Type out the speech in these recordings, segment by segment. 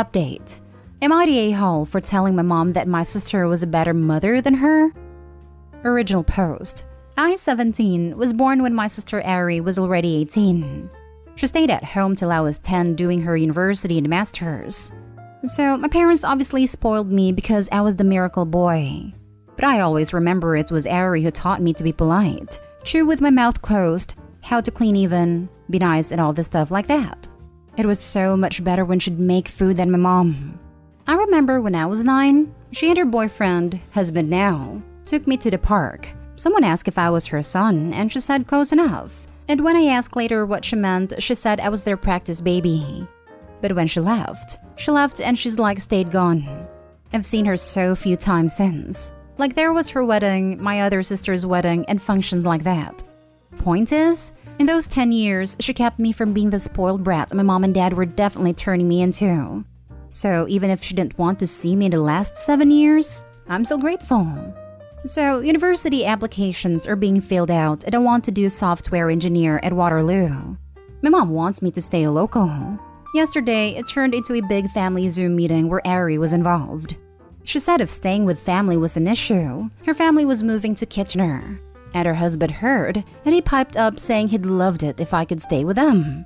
Update. Am I the a-hole for telling my mom that my sister was a better mother than her? Original post. I, 17, was born when my sister Ari was already 18. She stayed at home till I was 10 doing her university and master's. So my parents obviously spoiled me because I was the miracle boy. But I always remember it was Ari who taught me to be polite, chew with my mouth closed, how to clean even, be nice and all this stuff like that. It was so much better when she'd make food than my mom. I remember when I was 9, she and her boyfriend, husband now, took me to the park. Someone asked if I was her son, and she said close enough. And when I asked later what she meant, she said I was their practice baby. But when she left and she's like stayed gone. I've seen her so few times since. Like there was her wedding, my other sister's wedding, and functions like that. Point is, in those 10 years, she kept me from being the spoiled brat my mom and dad were definitely turning me into. So even if she didn't want to see me in the last 7 years, I'm still grateful. So university applications are being filled out and I want to do software engineer at Waterloo. My mom wants me to stay local. Yesterday, it turned into a big family Zoom meeting where Ari was involved. She said if staying with family was an issue, her family was moving to Kitchener. And her husband heard, and he piped up saying he'd loved it if I could stay with them.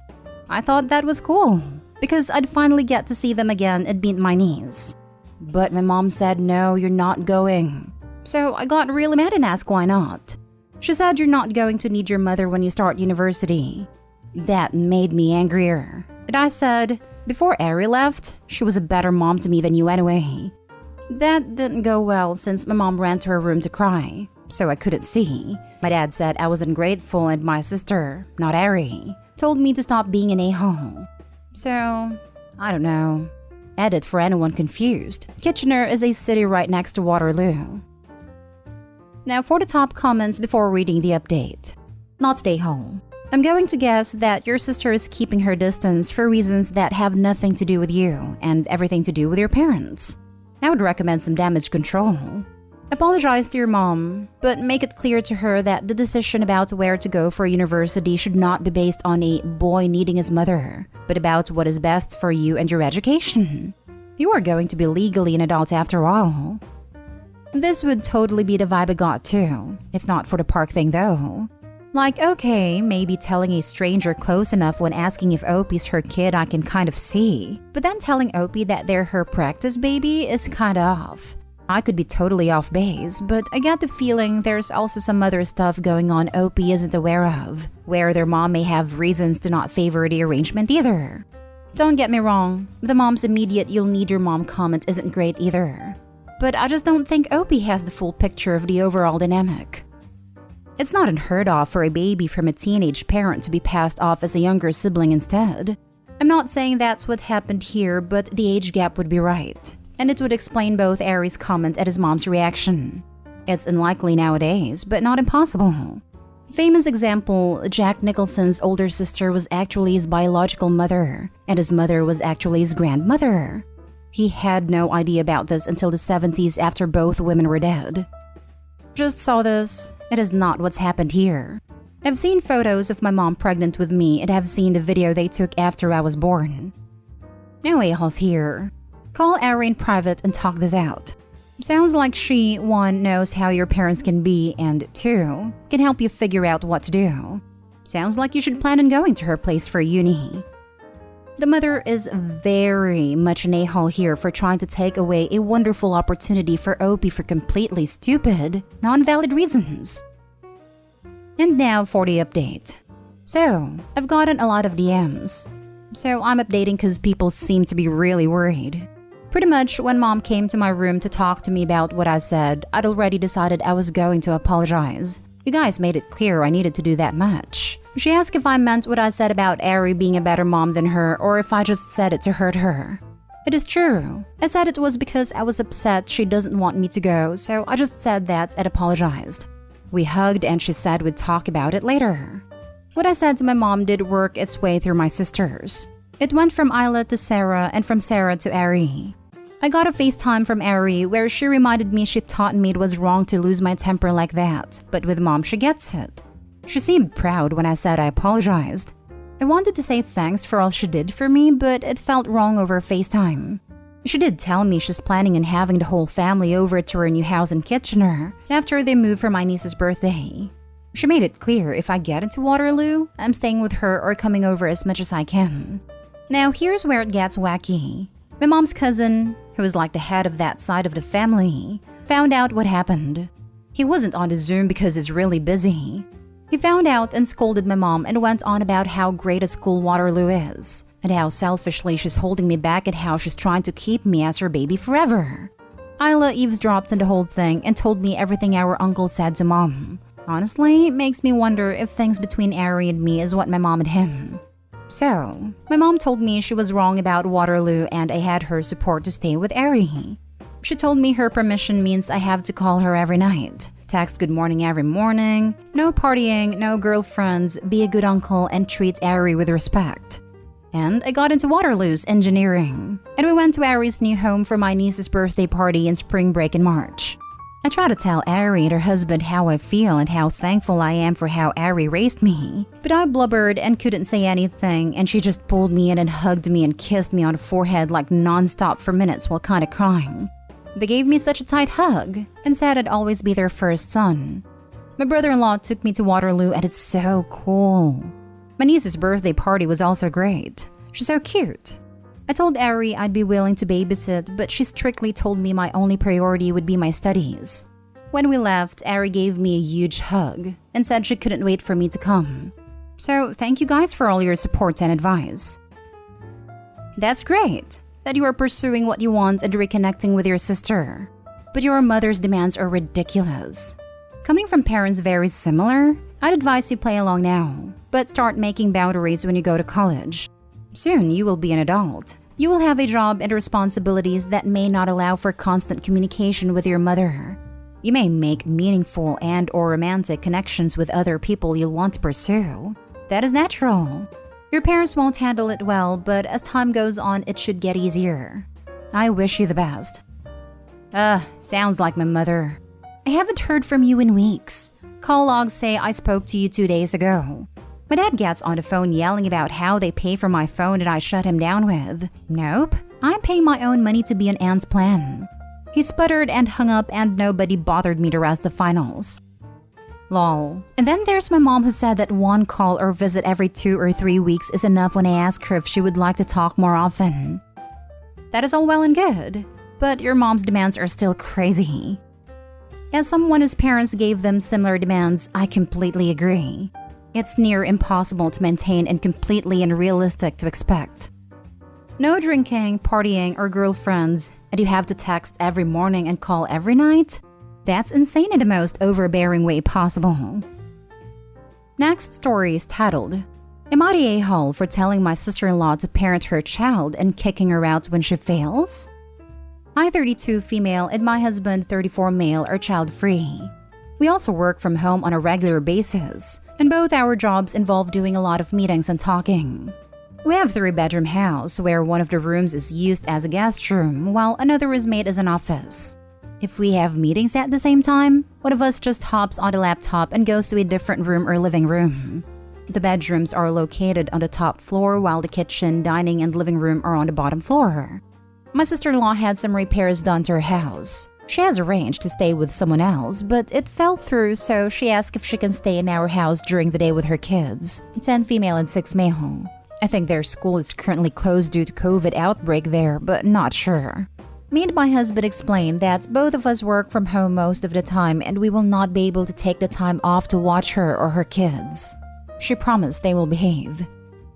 I thought that was cool, because I'd finally get to see them again and meet my niece. But my mom said, no, you're not going. So I got really mad and asked why not. She said you're not going to need your mother when you start university. That made me angrier. And I said, before Ari left, she was a better mom to me than you anyway. That didn't go well since my mom ran to her room to cry, so I couldn't see. My dad said I was ungrateful and my sister, not Ari, told me to stop being an a-hole. So, I don't know. Edit for anyone confused. Kitchener is a city right next to Waterloo. Now for the top comments before reading the update. Not stay home. I'm going to guess that your sister is keeping her distance for reasons that have nothing to do with you and everything to do with your parents. I would recommend some damage control. Apologize to your mom, but make it clear to her that the decision about where to go for university should not be based on a boy needing his mother, but about what is best for you and your education. You are going to be legally an adult after all. This would totally be the vibe I got too, if not for the park thing though. Like, okay, maybe telling a stranger close enough when asking if Opie's her kid I can kind of see, but then telling Opie that they're her practice baby is kinda off. I could be totally off base, but I get the feeling there's also some other stuff going on Opie isn't aware of, where their mom may have reasons to not favor the arrangement either. Don't get me wrong, the mom's immediate "you'll need your mom" comment isn't great either. But I just don't think Opie has the full picture of the overall dynamic. It's not unheard of for a baby from a teenage parent to be passed off as a younger sibling instead. I'm not saying that's what happened here, but the age gap would be right. And it would explain both Ari's comment and his mom's reaction. It's unlikely nowadays, but not impossible. Famous example, Jack Nicholson's older sister was actually his biological mother, and his mother was actually his grandmother. He had no idea about this until the 70s after both women were dead. Just saw this. It is not what's happened here. I've seen photos of my mom pregnant with me and have seen the video they took after I was born. No a-holes here. Call Ari in private and talk this out. Sounds like she, 1, knows how your parents can be, and 2, can help you figure out what to do. Sounds like you should plan on going to her place for uni. The mother is very much an a-hole here for trying to take away a wonderful opportunity for Opie for completely stupid, non-valid reasons. And now for the update. So, I've gotten a lot of DMs. So I'm updating because people seem to be really worried. Pretty much when mom came to my room to talk to me about what I said, I'd already decided I was going to apologize. You guys made it clear I needed to do that much. She asked if I meant what I said about Ari being a better mom than her or if I just said it to hurt her. It is true. I said it was because I was upset she doesn't want me to go, so I just said that and apologized. We hugged and she said we'd talk about it later. What I said to my mom did work its way through my sisters. It went from Isla to Sarah and from Sarah to Ari. I got a FaceTime from Ari where she reminded me she taught me it was wrong to lose my temper like that, but with mom she gets it. She seemed proud when I said I apologized. I wanted to say thanks for all she did for me, but it felt wrong over FaceTime. She did tell me she's planning on having the whole family over to her new house in Kitchener after they move for my niece's birthday. She made it clear if I get into Waterloo, I'm staying with her or coming over as much as I can. Now here's where it gets wacky. My mom's cousin, who was like the head of that side of the family, found out what happened. He wasn't on the Zoom because he's really busy. He found out and scolded my mom and went on about how great a school Waterloo is, and how selfishly she's holding me back and how she's trying to keep me as her baby forever. Isla eavesdropped on the whole thing and told me everything our uncle said to mom. Honestly, it makes me wonder if things between Ari and me is what my mom and him. So, my mom told me she was wrong about Waterloo and I had her support to stay with Ari. She told me her permission means I have to call her every night, text good morning every morning, no partying, no girlfriends, be a good uncle and treat Ari with respect. And I got into Waterloo's engineering, and we went to Ari's new home for my niece's birthday party in spring break in March. I try to tell Ari and her husband how I feel and how thankful I am for how Ari raised me, but I blubbered and couldn't say anything, and she just pulled me in and hugged me and kissed me on the forehead like non-stop for minutes while kinda crying. They gave me such a tight hug and said I'd always be their first son. My brother-in-law took me to Waterloo and it's so cool. My niece's birthday party was also great. She's so cute. I told Ari I'd be willing to babysit, but she strictly told me my only priority would be my studies. When we left, Ari gave me a huge hug and said she couldn't wait for me to come. So thank you guys for all your support and advice. That's great that you are pursuing what you want and reconnecting with your sister. But your mother's demands are ridiculous. Coming from parents very similar, I'd advise you play along now, but start making boundaries when you go to college. Soon you will be an adult. You will have a job and responsibilities that may not allow for constant communication with your mother. You may make meaningful and/or romantic connections with other people you'll want to pursue. That is natural. Your parents won't handle it well, but as time goes on, it should get easier. I wish you the best. Sounds like my mother. I haven't heard from you in weeks. Call logs say I spoke to you 2 days ago. My dad gets on the phone yelling about how they pay for my phone and I shut him down with, "Nope, I'm paying my own money to be on Aunt's plan." He sputtered and hung up and nobody bothered me the rest of finals. Lol. And then there's my mom who said that one call or visit every 2 or 3 weeks is enough when I ask her if she would like to talk more often. That is all well and good, but your mom's demands are still crazy. As someone whose parents gave them similar demands, I completely agree. It's near impossible to maintain and completely unrealistic to expect. No drinking, partying, or girlfriends, and you have to text every morning and call every night? That's insane in the most overbearing way possible. Next story is titled, "Am I the a-hole for telling my sister-in-law to parent her child and kicking her out when she fails?" I, 32 female, and my husband, 34 male, are child-free. We also work from home on a regular basis, and both our jobs involve doing a lot of meetings and talking. We have a 3-bedroom house where one of the rooms is used as a guest room while another is made as an office. If we have meetings at the same time, one of us just hops on the laptop and goes to a different room or living room. The bedrooms are located on the top floor while the kitchen, dining, and living room are on the bottom floor. My sister-in-law had some repairs done to her house. She has arranged to stay with someone else, but it fell through, so she asked if she can stay in our house during the day with her kids, 10 female and 6 male. I think their school is currently closed due to COVID outbreak there, but not sure. Me and my husband explained that both of us work from home most of the time and we will not be able to take the time off to watch her or her kids. She promised they will behave.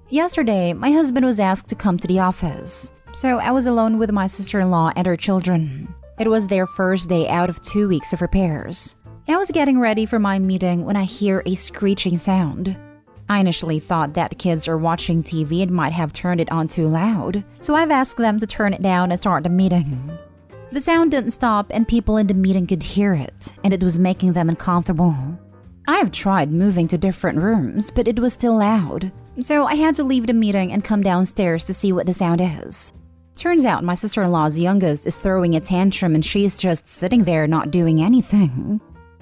Yesterday, my husband was asked to come to the office, so I was alone with my sister-in-law and her children. It was their first day out of 2 weeks of repairs. I was getting ready for my meeting when I hear a screeching sound. I initially thought that kids are watching TV and might have turned it on too loud, so I've asked them to turn it down and start the meeting. The sound didn't stop and people in the meeting could hear it, and it was making them uncomfortable. I have tried moving to different rooms, but it was still loud, so I had to leave the meeting and come downstairs to see what the sound is. Turns out my sister-in-law's youngest is throwing a tantrum and she's just sitting there not doing anything.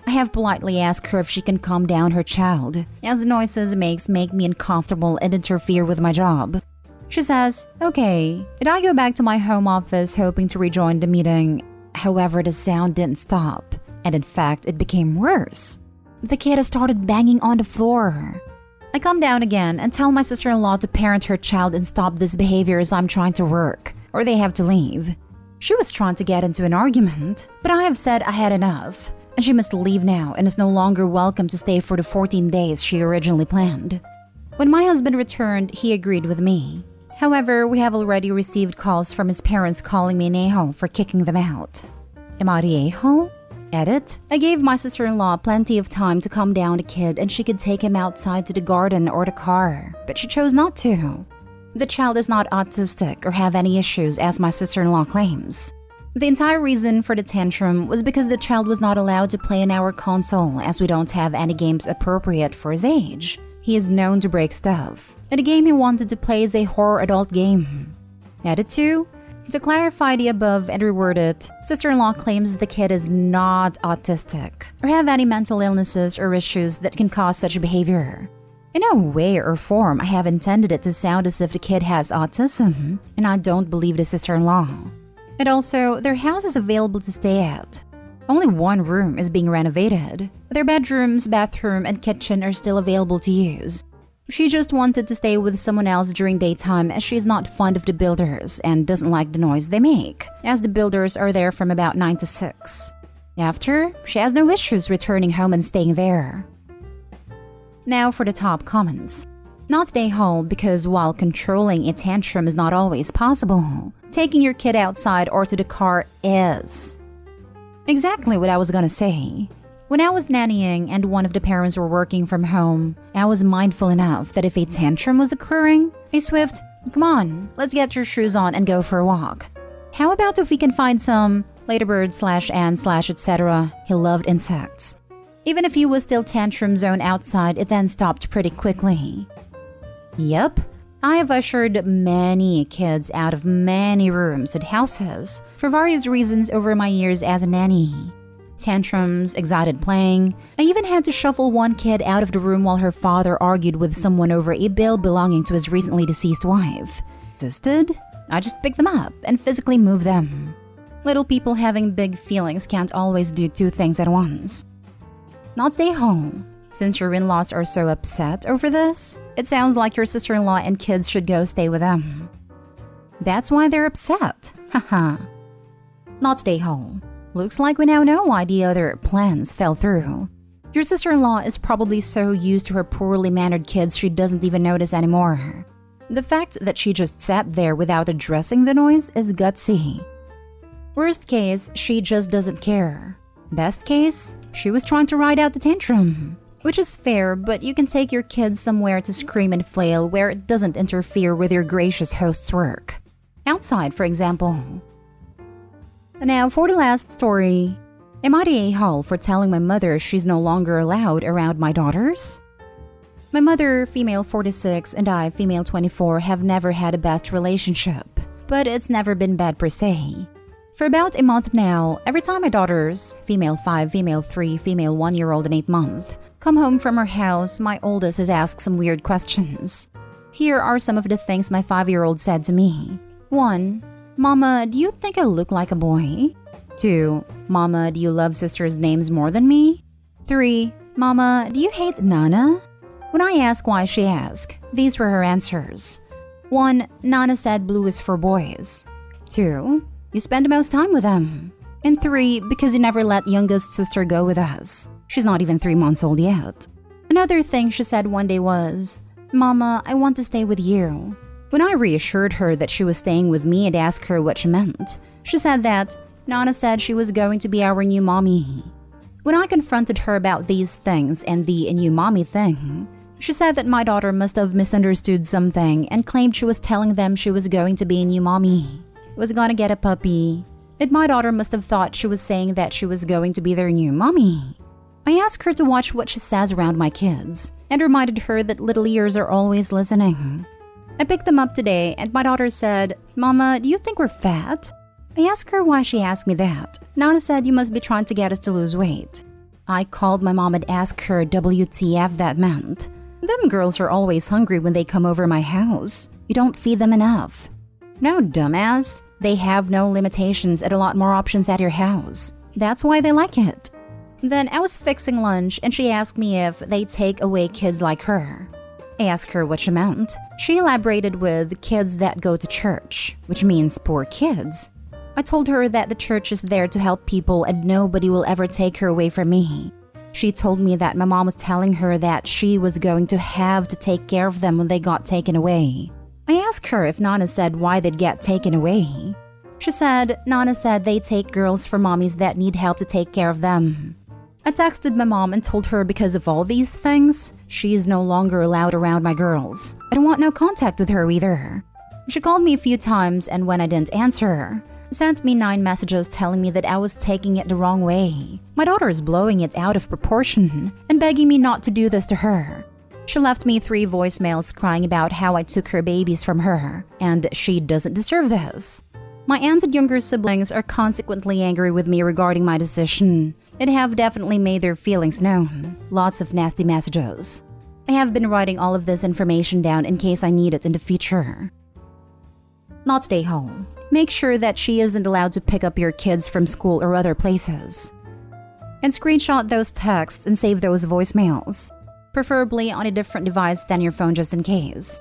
I have politely asked her if she can calm down her child, as the noises make me uncomfortable and interfere with my job. She says, okay, and I go back to my home office hoping to rejoin the meeting. However, the sound didn't stop, and in fact, it became worse. The kid has started banging on the floor. I calm down again and tell my sister-in-law to parent her child and stop this behavior as I'm trying to work, or they have to leave. She was trying to get into an argument, but I have said I had enough, and she must leave now and is no longer welcome to stay for the 14 days she originally planned. When my husband returned, he agreed with me. However, we have already received calls from his parents calling me an a-hole for kicking them out. Am I the a-hole? Edit. I gave my sister-in-law plenty of time to calm down the kid and she could take him outside to the garden or the car, but she chose not to. The child is not autistic or have any issues as my sister-in-law claims. The entire reason for the tantrum was because the child was not allowed to play on our console as we don't have any games appropriate for his age. He is known to break stuff, and the game he wanted to play is a horror adult game. Edit 2. To clarify the above and reword it, sister-in-law claims the kid is not autistic or have any mental illnesses or issues that can cause such behavior. In no way or form I have intended it to sound as if the kid has autism, and I don't believe the sister-in-law. And also, their house is available to stay at. Only one room is being renovated. Their bedrooms, bathroom, and kitchen are still available to use. She just wanted to stay with someone else during daytime as she is not fond of the builders and doesn't like the noise they make, as the builders are there from about 9 to 6. After, she has no issues returning home and staying there. Now for the top comments. Not stay home because while controlling a tantrum is not always possible, taking your kid outside or to the car is. Exactly what I was gonna say. When I was nannying and one of the parents were working from home, I was mindful enough that if a tantrum was occurring, a swift, come on, let's get your shoes on and go for a walk. How about if we can find some ladybird/and/etc. He loved insects. Even if he was still tantrum zone outside, it then stopped pretty quickly. Yep, I have ushered many kids out of many rooms at houses for various reasons over my years as a nanny. Tantrums, excited playing. I even had to shuffle one kid out of the room while her father argued with someone over a bill belonging to his recently deceased wife. Insisted? I just picked them up and physically moved them. Little people having big feelings can't always do two things at once. Not stay home. Since your in-laws are so upset over this, it sounds like your sister-in-law and kids should go stay with them. That's why they're upset. Haha. Not stay home. Looks like we now know why the other plans fell through. Your sister-in-law is probably so used to her poorly mannered kids she doesn't even notice anymore. The fact that she just sat there without addressing the noise is gutsy. Worst case, she just doesn't care. Best case, she was trying to ride out the tantrum. Which is fair, but you can take your kids somewhere to scream and flail where it doesn't interfere with your gracious host's work. Outside, for example. Now for the last story. Am I the a-hole for telling my mother she's no longer allowed around my daughters? My mother, female 46, and I, female 24, have never had a best relationship, but it's never been bad per se. For about a month now, every time my daughters, female 5, female 3, female 1-year-old and 8 month, come home from our house, my oldest has asked some weird questions. Here are some of the things my 5-year-old said to me. 1. Mama, do you think I look like a boy? 2. Mama, do you love sisters' names more than me? 3. Mama, do you hate Nana? When I asked why she asked, these were her answers. 1. Nana said blue is for boys. 2. You spend the most time with them. And 3. Because you never let youngest sister go with us. She's not even 3 months old yet. Another thing she said one day was, Mama, I want to stay with you. When I reassured her that she was staying with me and asked her what she meant, she said that Nana said she was going to be our new mommy. When I confronted her about these things and the new mommy thing, she said that my daughter must have misunderstood something and claimed she was telling them she was going to be a new mommy, was gonna get a puppy, and my daughter must have thought she was saying that she was going to be their new mommy. I asked her to watch what she says around my kids and reminded her that little ears are always listening. I picked them up today and my daughter said, Mama, do you think we're fat? I asked her why she asked me that. Nana said you must be trying to get us to lose weight. I called my mom and asked her WTF that meant. Them girls are always hungry when they come over my house. You don't feed them enough. No, dumbass. They have no limitations and a lot more options at your house. That's why they like it. Then I was fixing lunch and she asked me if they take away kids like her. I asked her what she meant. She elaborated with kids that go to church, which means poor kids. I told her that the church is there to help people and nobody will ever take her away from me. She told me that my mom was telling her that she was going to have to take care of them when they got taken away. I asked her if Nana said why they'd get taken away. She said Nana said they take girls for mommies that need help to take care of them. I texted my mom and told her because of all these things, she is no longer allowed around my girls. I don't want no contact with her either. She called me a few times and when I didn't answer, sent me 9 messages telling me that I was taking it the wrong way. My daughter is blowing it out of proportion and begging me not to do this to her. She left me 3 voicemails crying about how I took her babies from her and she doesn't deserve this. My aunt and younger siblings are consequently angry with me regarding my decision and have definitely made their feelings known. Lots of nasty messages. I have been writing all of this information down in case I need it in the future. Not stay home. Make sure that she isn't allowed to pick up your kids from school or other places. And screenshot those texts and save those voicemails, preferably on a different device than your phone just in case.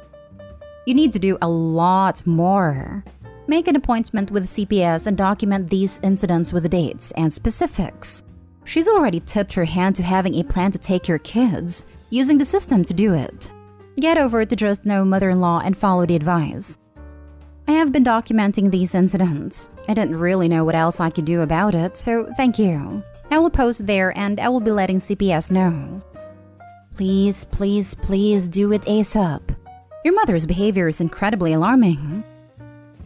You need to do a lot more. Make an appointment with CPS and document these incidents with the dates and specifics. She's already tipped her hand to having a plan to take your kids, using the system to do it. Get over it to just know mother-in-law and follow the advice. I have been documenting these incidents. I didn't really know what else I could do about it, so thank you. I will post there and I will be letting CPS know. Please, please, please do it ASAP. Your mother's behavior is incredibly alarming.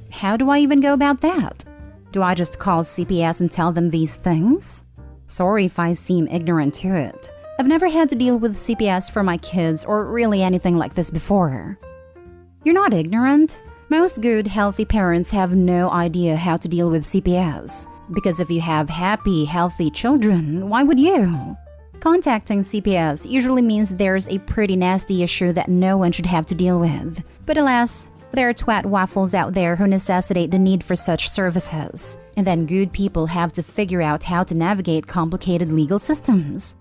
How do I even go about that? Do I just call CPS and tell them these things? Sorry if I seem ignorant to it. I've never had to deal with CPS for my kids or really anything like this before. You're not ignorant. Most good, healthy parents have no idea how to deal with CPS. Because if you have happy, healthy children, why would you? Contacting CPS usually means there's a pretty nasty issue that no one should have to deal with. But alas, there are twat waffles out there who necessitate the need for such services. And then good people have to figure out how to navigate complicated legal systems.